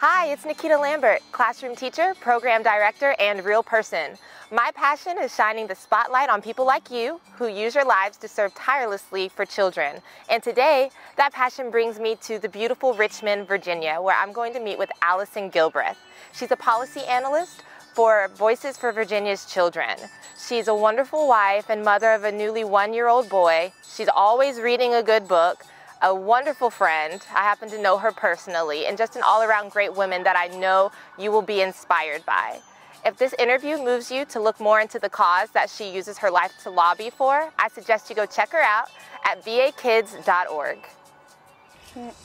Hi, it's Nikita Lambert, classroom teacher, program director, and real person. My passion is shining the spotlight on people like you who use your lives to serve tirelessly for children. And today, that passion brings me to the beautiful Richmond, Virginia, where I'm going to meet with Allison Gilbreath. She's a policy analyst for Voices for Virginia's Children. She's a wonderful wife and mother of a newly 1-year-old boy. She's always reading a good book, a wonderful friend. I happen to know her personally, and just an all-around great woman that I know you will be inspired by. If this interview moves you to look more into the cause that she uses her life to lobby for, I suggest you go check her out at vakids.org.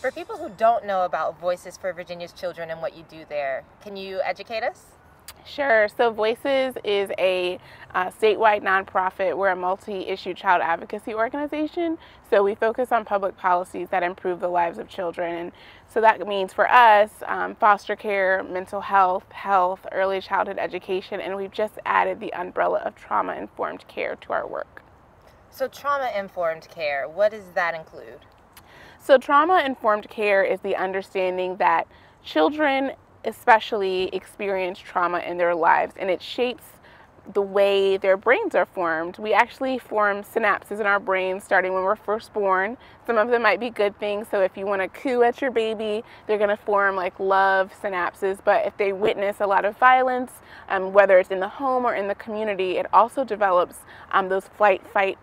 For people who don't know about Voices for Virginia's Children and what you do there, can you educate us? Sure. So Voices is a statewide nonprofit. We're a multi-issue child advocacy organization. So we focus on public policies that improve the lives of children. And so that means for us, foster care, mental health, early childhood education, and we've just added the umbrella of trauma-informed care to our work. So trauma-informed care, what does that include? So trauma-informed care is the understanding that children especially experience trauma in their lives, and it shapes the way their brains are formed. We actually form synapses in our brains starting when we're first born. Some of them might be good things, so if you want to coo at your baby, they're going to form like love synapses, but if they witness a lot of violence, whether it's in the home or in the community, it also develops those flight-fight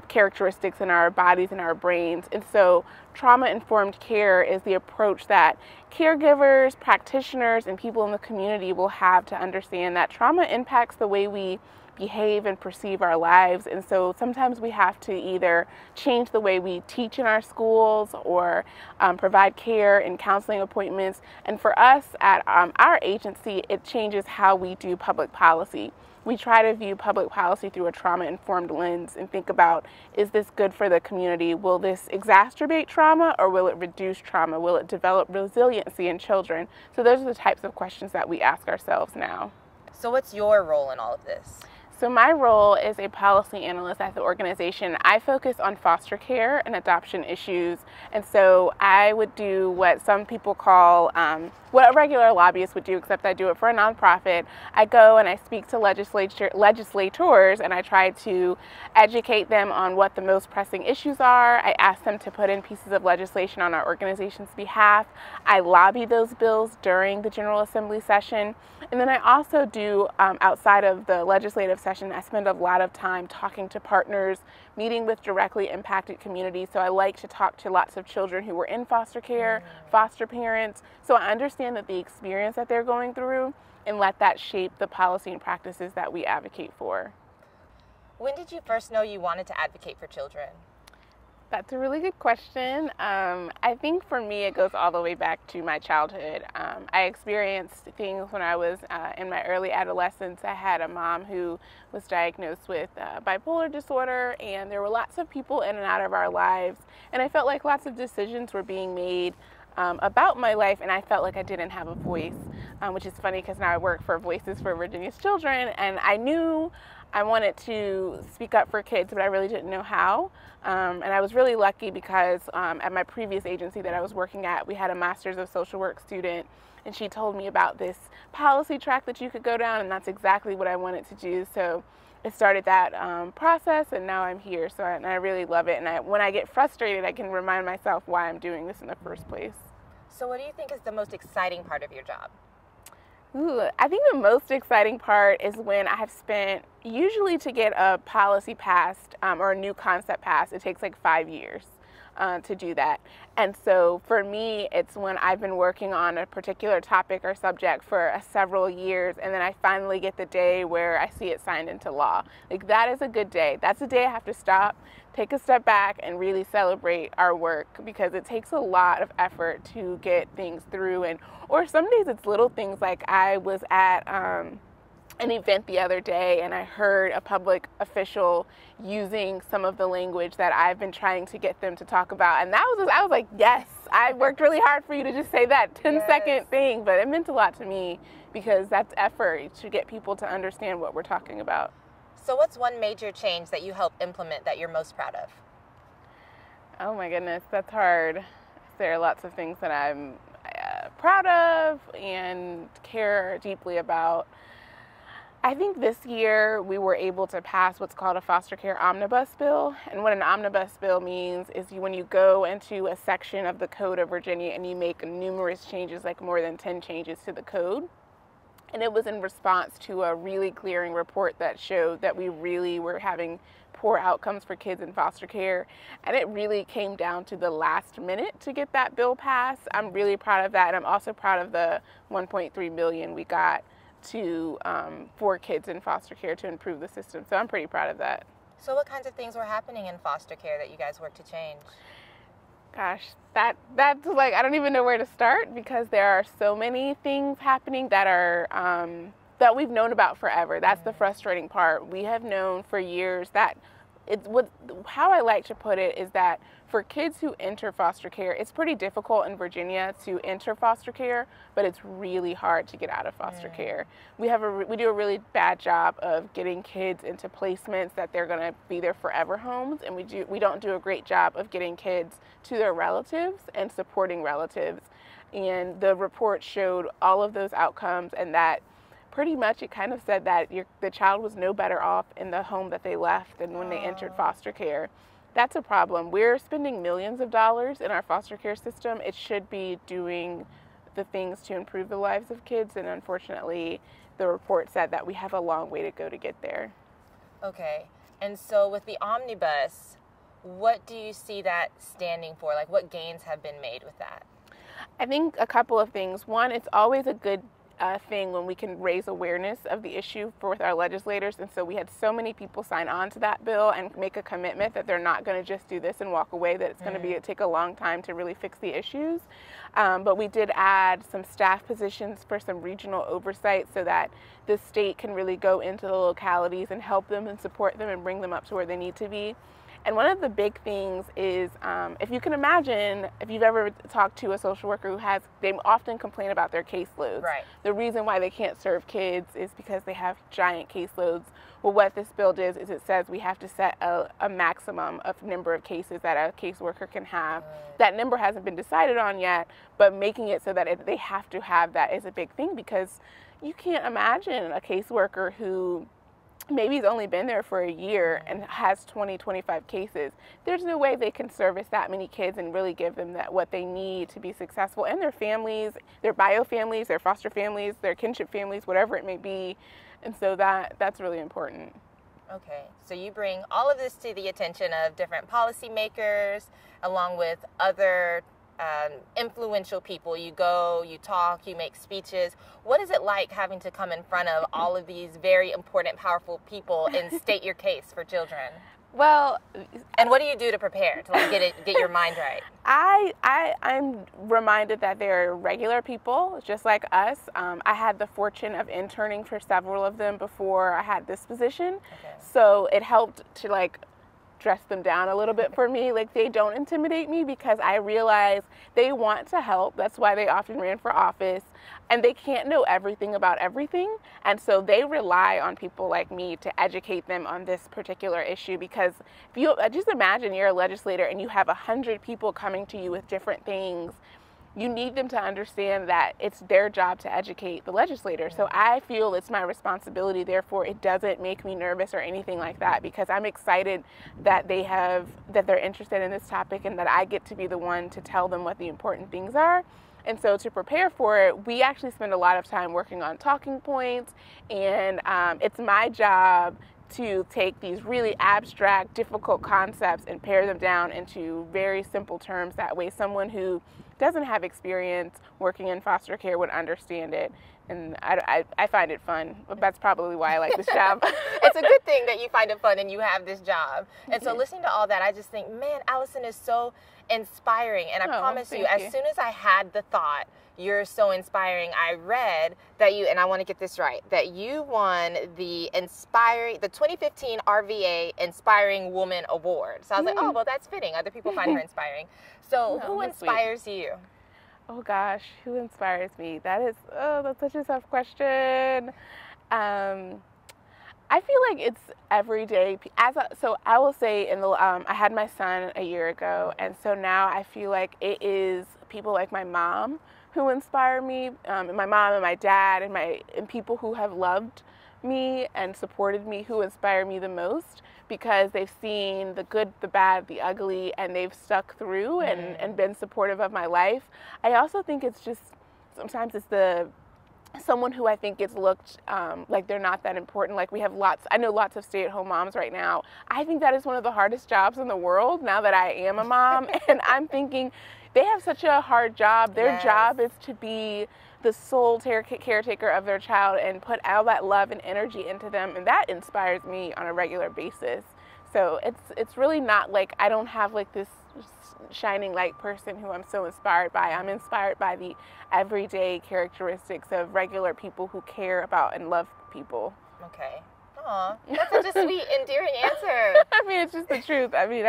characteristics in our bodies and our brains. And so trauma-informed care is the approach that caregivers, practitioners, and people in the community will have to understand that trauma impacts the way we behave and perceive our lives. And so sometimes we have to either change the way we teach in our schools or provide care and counseling appointments. And for us at our agency, it changes how we do public policy. We try to view public policy through a trauma-informed lens and think about, is this good for the community? Will this exacerbate trauma or will it reduce trauma? Will it develop resiliency in children? So those are the types of questions that we ask ourselves now. So what's your role in all of this? So my role is a policy analyst at the organization. I focus on foster care and adoption issues, and so I would do what some people call, what a regular lobbyist would do, except I do it for a nonprofit. I go and I speak to legislators, and I try to educate them on what the most pressing issues are. I ask them to put in pieces of legislation on our organization's behalf. I lobby those bills during the General Assembly session, and then I also do, outside of the legislative session, I spend a lot of time talking to partners, meeting with directly impacted communities. So I like to talk to lots of children who were in foster care, foster parents, so I understand that the experience that they're going through and let that shape the policy and practices that we advocate for. When did you first know you wanted to advocate for children? That's a really good question. I think for me it goes all the way back to my childhood. I experienced things when I was in my early adolescence. I had a mom who was diagnosed with bipolar disorder, and there were lots of people in and out of our lives, and I felt like lots of decisions were being made about my life, and I felt like I didn't have a voice, which is funny because now I work for Voices for Virginia's Children, and I knew I wanted to speak up for kids, but I really didn't know how. And I was really lucky because at my previous agency that I was working at, we had a Master's of Social Work student, and she told me about this policy track that you could go down, and that's exactly what I wanted to do. So it started that process, and now I'm here. So I really love it. And when I get frustrated, I can remind myself why I'm doing this in the first place. So what do you think is the most exciting part of your job? I think the most exciting part is when I have spent, usually to get a policy passed or a new concept passed, it takes like 5 years to do that. And so for me, it's when I've been working on a particular topic or subject for several years, and then I finally get the day where I see it signed into law. Like, that is a good day. That's the day I have to stop, take a step back, and really celebrate our work, because it takes a lot of effort to get things through. Or some days it's little things, like I was at an event the other day and I heard a public official using some of the language that I've been trying to get them to talk about, and I was like, yes, I worked really hard for you to just say that 10-second thing, but it meant a lot to me because that's effort to get people to understand what we're talking about. So what's one major change that you helped implement that you're most proud of? Oh my goodness, that's hard. There are lots of things that I'm proud of and care deeply about. I think this year we were able to pass what's called a foster care omnibus bill. And what an omnibus bill means is when you go into a section of the Code of Virginia and you make numerous changes, like more than 10 changes to the code. And it was in response to a really glaring report that showed that we really were having poor outcomes for kids in foster care. And it really came down to the last minute to get that bill passed. I'm really proud of that. And I'm also proud of the $1.3 million we got to for kids in foster care to improve the system. So I'm pretty proud of that. So what kinds of things were happening in foster care that you guys worked to change? Gosh, that's like, I don't even know where to start, because there are so many things happening that are that we've known about forever. That's the frustrating part. We have known for years that how I like to put it is that for kids who enter foster care, it's pretty difficult in Virginia to enter foster care, but it's really hard to get out of foster care. We do a really bad job of getting kids into placements that they're going to be their forever homes, and we don't do a great job of getting kids to their relatives and supporting relatives. And the report showed all of those outcomes, and that pretty much it kind of said that the child was no better off in the home that they left than when they entered foster care. That's a problem. We're spending millions of dollars in our foster care system. It should be doing the things to improve the lives of kids, and unfortunately the report said that we have a long way to go to get there. Okay, and so with the omnibus, what do you see that standing for? Like, what gains have been made with that? I think a couple of things. One, it's always a good thing when we can raise awareness of the issue with our legislators, and so we had so many people sign on to that bill and make a commitment that they're not going to just do this and walk away, that it's going to take a long time to really fix the issues. But we did add some staff positions for some regional oversight so that the state can really go into the localities and help them and support them and bring them up to where they need to be. And one of the big things is, if you can imagine, if you've ever talked to a social worker they often complain about their caseloads. Right. The reason why they can't serve kids is because they have giant caseloads. Well, what this bill does is it says we have to set a maximum of number of cases that a caseworker can have. That number hasn't been decided on yet, but making it so that they have to have that is a big thing, because you can't imagine a caseworker who maybe he's only been there for a year and has 20, 25 cases. There's no way they can service that many kids and really give them what they need to be successful, and their families, their bio families, their foster families, their kinship families, whatever it may be. And so that's really important. Okay, so you bring all of this to the attention of different policymakers, along with other influential people. You go, you talk, you make speeches. What is it like having to come in front of all of these very important, powerful people and state your case for children? Well, and what do you do to prepare to get your mind right? I'm reminded that they're regular people just like us. I had the fortune of interning for several of them before I had this position, so it helped to dress them down a little bit for me. They don't intimidate me, because I realize they want to help. That's why they often ran for office, and they can't know everything about everything, and so they rely on people like me to educate them on this particular issue. Because if you just imagine you're a legislator and you have 100 people coming to you with different things, you need them to understand that it's their job to educate the legislator. So I feel it's my responsibility, therefore it doesn't make me nervous or anything like that, because I'm excited that they're interested in this topic and that I get to be the one to tell them what the important things are. And so to prepare for it, we actually spend a lot of time working on talking points, and it's my job to take these really abstract, difficult concepts and pare them down into very simple terms. That way someone who doesn't have experience working in foster care would understand it. And I find it fun, but that's probably why I like this job. It's a good thing that you find it fun and you have this job. And so listening to all that, I just think, man, Allison is so inspiring. And I promise you, as soon as I had the thought, you're so inspiring, I read that and I want to get this right, that you won the 2015 RVA Inspiring Woman Award. So I was like, oh, well, that's fitting. Other people find her inspiring. So who inspires you? Oh gosh, who inspires me? That's such a tough question. I feel like it's every day. So I will say, I had my son a year ago, and so now I feel like it is people like my mom who inspire me, my mom and my dad and people who have loved me and supported me, who inspire me the most, because they've seen the good, the bad, the ugly, and they've stuck through and been supportive of my life. I also think it's just, sometimes it's someone who I think gets looked like they're not that important. Like I know lots of stay-at-home moms right now. I think that is one of the hardest jobs in the world now that I am a mom. And I'm thinking they have such a hard job. Their job is to be the sole caretaker of their child and put all that love and energy into them. And that inspires me on a regular basis. So it's really not like I don't have like this shining light person who I'm so inspired by. I'm inspired by the everyday characteristics of regular people who care about and love people. Okay. Aw, that's such a sweet, endearing answer. I mean, it's just the truth. I mean,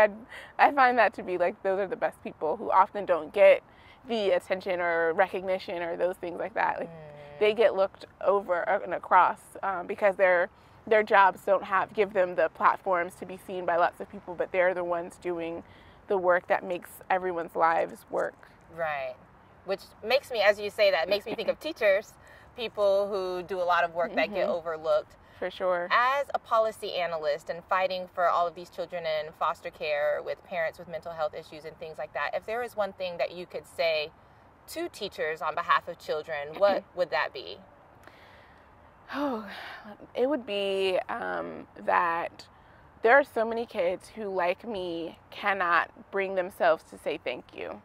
I find that to be like, those are the best people who often don't get the attention or recognition or those things like that. Like they get looked over and across because their jobs don't give them the platforms to be seen by lots of people, but they're the ones doing the work that makes everyone's lives work. Right. Which makes me, as you say that, makes me think of teachers, people who do a lot of work that get overlooked. For sure. As a policy analyst and fighting for all of these children in foster care with parents with mental health issues and things like that, if there is one thing that you could say to teachers on behalf of children, what would that be? Oh, it would be that there are so many kids who, like me, cannot bring themselves to say thank you.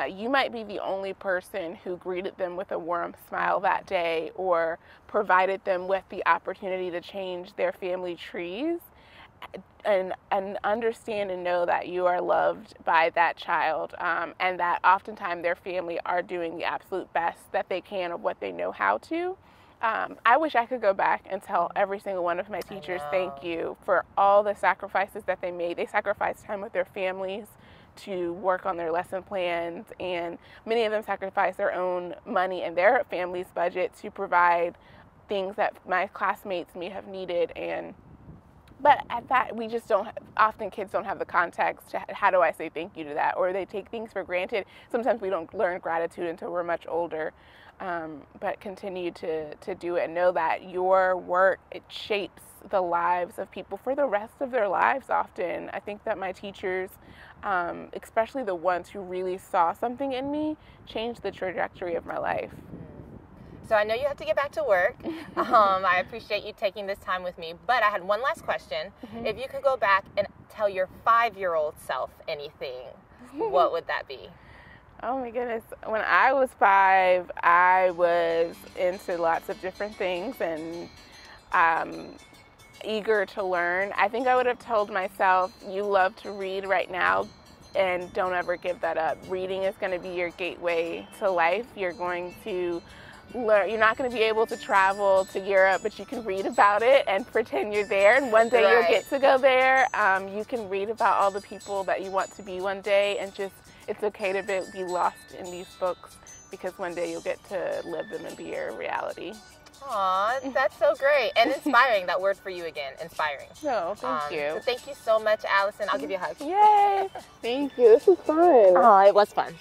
You might be the only person who greeted them with a warm smile that day or provided them with the opportunity to change their family trees, and understand and know that you are loved by that child, and that oftentimes their family are doing the absolute best that they can of what they know how to. I wish I could go back and tell every single one of my teachers thank you for all the sacrifices that they made. They sacrificed time with their families to work on their lesson plans, and many of them sacrificed their own money and their family's budget to provide things that my classmates may have needed. But at that, we just don't, often kids don't have the context to how do I say thank you to that, or they take things for granted. Sometimes we don't learn gratitude until we're much older, but continue to do it and know that your work, it shapes the lives of people for the rest of their lives often. I think that my teachers, especially the ones who really saw something in me, changed the trajectory of my life. So I know you have to get back to work. I appreciate you taking this time with me, but I had one last question. If you could go back and tell your 5-year-old self anything, what would that be? Oh my goodness. When I was 5, I was into lots of different things and eager to learn. I think I would have told myself, you love to read right now, and don't ever give that up. Reading is going to be your gateway to life. You're going to learn. You're not going to be able to travel to Europe, but you can read about it and pretend you're there, and one day you'll get to go there. You can read about all the people that you want to be one day, and just, it's okay to be lost in these books, because one day you'll get to live them and be your reality. Aw, that's so great and inspiring. That word for you again, inspiring. No, thank you. So thank you so much, Allison. I'll give you a hug. Yay! Thank you. This was fun. Oh, it was fun.